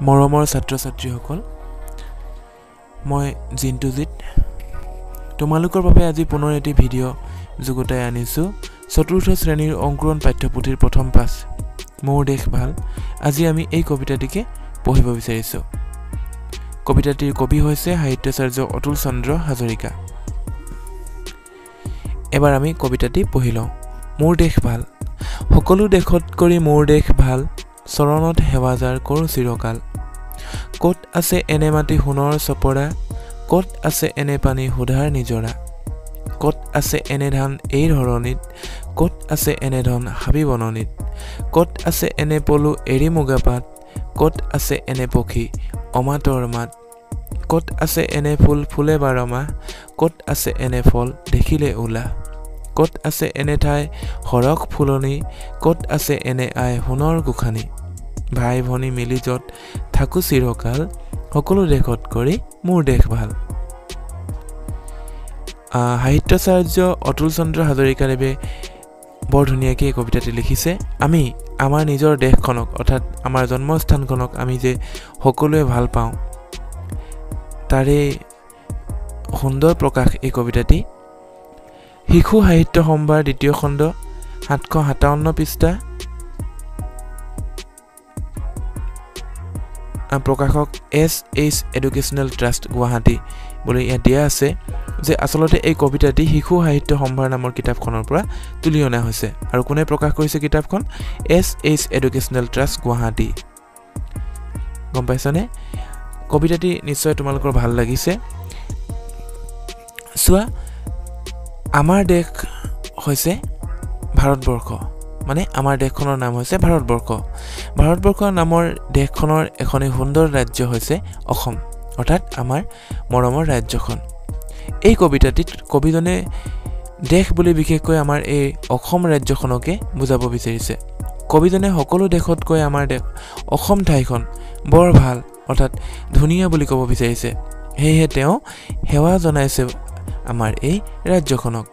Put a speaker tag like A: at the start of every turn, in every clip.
A: মৰমৰ ছাত্ৰ-ছাত্ৰীসকল মই জিন্তুজিত তোমালোকৰ বাবে আজি পুনৰ এটি ভিডিঅ যুগুতাই আনিছো চতুৰ্থ শ্ৰেণীৰ অংকুৰণ পাঠ্যপুথিৰ প্ৰথম পাঠ মোৰ দেশ ভাল আজি আমি এই কবিতাটিকে পঢ়িব বিচাৰিছো কবিতাটিৰ কবি হৈছে সাহিত্যাচাৰ্য অতুল চন্দ্ৰ হাজৰিকা এবাৰ আমি কবিতাটি পঢ়িলো মোৰ দেশ ভাল সকলো দেশত কৰি মোৰ দেশ ভাল চৰণত হেৱাজাৰ কৰো চিৰকাল কত আছে এনে মাটি সোণৰ চপৰা কত আছে এনে পানী সুধাৰ নিজৰা কত আছে এনে ধান এই ধৰণিত কত আছে এনে ধন হাবি বননিত কত আছে এনে পলু এৰি মুগা পাত কত আছে এনে পক্ষী অমাতৰ মাত কত আছে এনে ফুল ফুলে বাৰমাহ কত আছে এনে ফল দেখিলে উলা কত আছে এনে ঠাই হৰক ফুলনি কত আছে এনে আই সোণৰ গোখানি ভাই ভনী মিলি যত থাকো চিৰকাল সকলো দেশত কৰি মোৰ দেশ ভাল সাহিত্যাচাৰ্য অতুল চন্দ্ৰ হাজৰিকাদেৱে বৰ ধুনীয়াকৈ এই কবিতাটি লিখিছে আমি আমাৰ নিজৰ দেশখনক অৰ্থাৎ আমাৰ জন্মস্থানখনক আমি যে সকলোৱে ভাল পাওঁ তাৰে সুন্দৰ প্ৰকাশ এই কবিতাটি শিশু সাহিত্য সম্ভাৰ দ্বিতীয় খণ্ড 757 পৃষ্ঠা প্ৰকাশক SH এডুকেশ্যনেল ট্ৰাষ্ট গুৱাহাটী বুলি ইয়াত দিয়া আছে যে আসলতে এই কবিতাটি শিশু সাহিত্য সম্ভাৰ নামৰ কিতাপখনৰ পৰা তুলি অনা হৈছে আৰু কোনে প্ৰকাশ কৰিছে কিতাপখন SH এডুকেশ্যনেল ট্ৰাষ্ট গুৱাহাটী গম পাইছানে কবিতাটি নিশ্চয় তোমালোকৰ ভাল লাগিছে সোৱা আমাৰ দেশ হৈছে ভাৰতবৰ্ষ মানে আমাৰ দেশখনৰ নাম হৈছে ভাৰতবৰ্ষৰ নামৰ দেশখনৰ এখনি সুন্দৰ ৰাজ্য হৈছে অসম অৰ্থাৎ আমাৰ মৰমৰ ৰাজ্যখন এই কবিতাটিত কবিজনে দেশ বুলি বিশেষকৈ আমাৰ এই অসম ৰাজ্যখনকে বুজাব বিচাৰিছে কবিজনে সকলো দেশতকৈ আমাৰ দেশ অসম ঠাইখন বৰ ভাল অৰ্থাৎ ধুনীয়া বুলি ক'ব বিচাৰিছে হেহে তেওঁ হেৱা জনাইছে আমাৰ এই ৰাজ্যখনক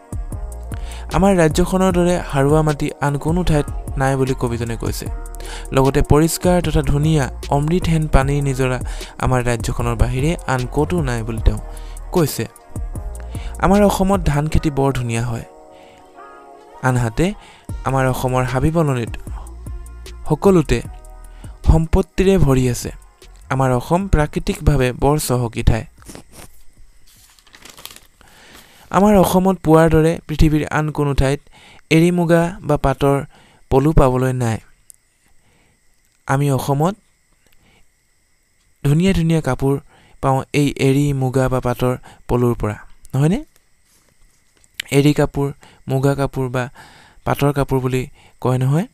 A: আমাৰ ৰাজ্যখনৰ দৰে হাৰুৱা মাটি আন কোনো ঠাইত নাই বুলি কবিজনে কৈছে লগতে পৰিষ্কাৰ তথা ধুনীয়া অমৃতহেন পানীৰ নিজৰা আমাৰ ৰাজ্যখনৰ বাহিৰে আন ক'তো নাই বুলি তেওঁ কৈছে আমাৰ অসমত ধান খেতি বৰ ধুনীয়া হয় আনহাতে আমাৰ অসমৰ হাবি বননিত সকলোতে সম্পত্তিৰে ভৰি আছে আমাৰ অসম প্ৰাকৃতিকভাৱে বৰ চহকী ঠাই আমাৰ অসমত পোৱাৰ দৰে পৃথিৱীৰ আন কোনো ঠাইত এৰি মুগা বা পাটৰ পলু পাবলৈ নাই আমি অসমত ধুনীয়া ধুনীয়া কাপোৰ পাওঁ এই এৰি মুগা বা পাটৰ পলুৰ পৰা নহয়নে এৰি কাপোৰ মুগা কাপোৰ বা পাটৰ কাপোৰ বুলি কয় নহয়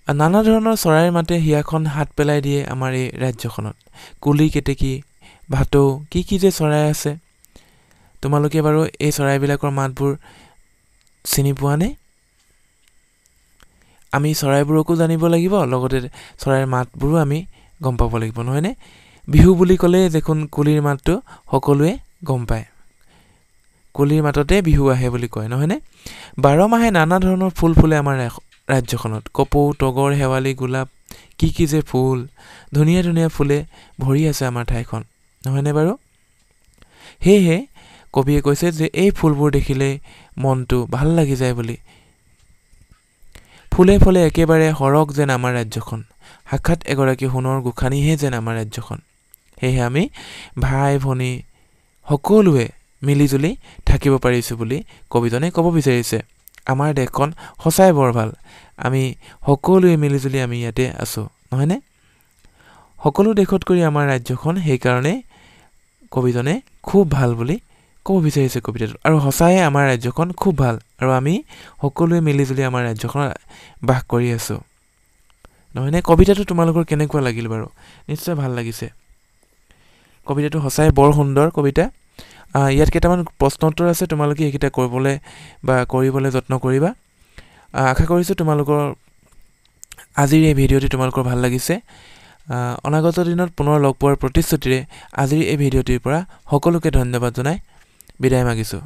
A: নানা ধৰণৰ চৰাইৰ মাতে হিয়াখন হাত পেলাই দিয়ে আমাৰ এই ৰাজ্যখনত কুলি কেতেকী ভাটৌ কি যে চৰাই আছে তোমালোকে বাৰু এই চৰাইবিলাকৰ মাতবোৰ চিনি পোৱানে আমি চৰাইবোৰকো জানিব লাগিব লগতে চৰাইৰ মাতবোৰো আমি গম পাব লাগিব নহয়নে বিহু বুলি ক'লে দেখোন কুলিৰ মাতটো সকলোৱে গম পায় কুলিৰ মাততে বিহু আহে বুলি কয় নহয়নে 12 মাহে নানা ধৰণৰ ফুল ফুলে আমাৰ ৰাজ্যখনত কপৌ তগৰ শেৱালি গোলাপ কি যে ফুল ধুনীয়া ধুনীয়া ফুলে ভৰি আছে আমাৰ ঠাইখন নহয়নে বাৰু হেহে কবিয়ে কৈছে যে এই ফুলবোৰ দেখিলে মনটো ভাল লাগি যায় বুলি ফুলে ফুলে একেবাৰে হৰক যেন আমাৰ ৰাজ্যখন সাক্ষাৎ এগৰাকী সোণৰ গোখানিহে যেন আমাৰ ৰাজ্যখন হেহে আমি ভাই ভনী সকলোৱে মিলিজুলি থাকিব পাৰিছো বুলি কবিজনে ক'ব বিচাৰিছে আমাৰ দেশখন সঁচাই বৰ ভাল আমি সকলোৱে মিলিজুলি আমি ইয়াতে আছো নহয়নে সকলো দেশত কৰি আমাৰ ৰাজ্যখন সেইকাৰণে কবিজনে খুব ভাল বুলি ক'ব বিচাৰিছে কবিতাটো আৰু সঁচাই আমাৰ ৰাজ্যখন খুব ভাল আৰু আমি সকলোৱে মিলিজুলি আমাৰ ৰাজ্যখনত বাস কৰি আছো নহয়নে কবিতাটো তোমালোকৰ কেনেকুৱা লাগিল বাৰু নিশ্চয় ভাল লাগিছে কবিতাটো সঁচাই বৰ সুন্দৰ কবিতা ইয়াত কেইটামান প্ৰশ্ন উত্তৰ আছে তোমালোকে এইকেইটা কৰিবলৈ যত্ন কৰিবা আশা কৰিছোঁ তোমালোকৰ আজিৰ এই ভিডিঅ'টি তোমালোকৰ ভাল লাগিছে অনাগত দিনত পুনৰ লগ পোৱাৰ প্ৰতিশ্ৰুতিৰে আজিৰ এই ভিডিঅ'টিৰ পৰা সকলোকে ধন্যবাদ জনাই বিদায় মাগিছোঁ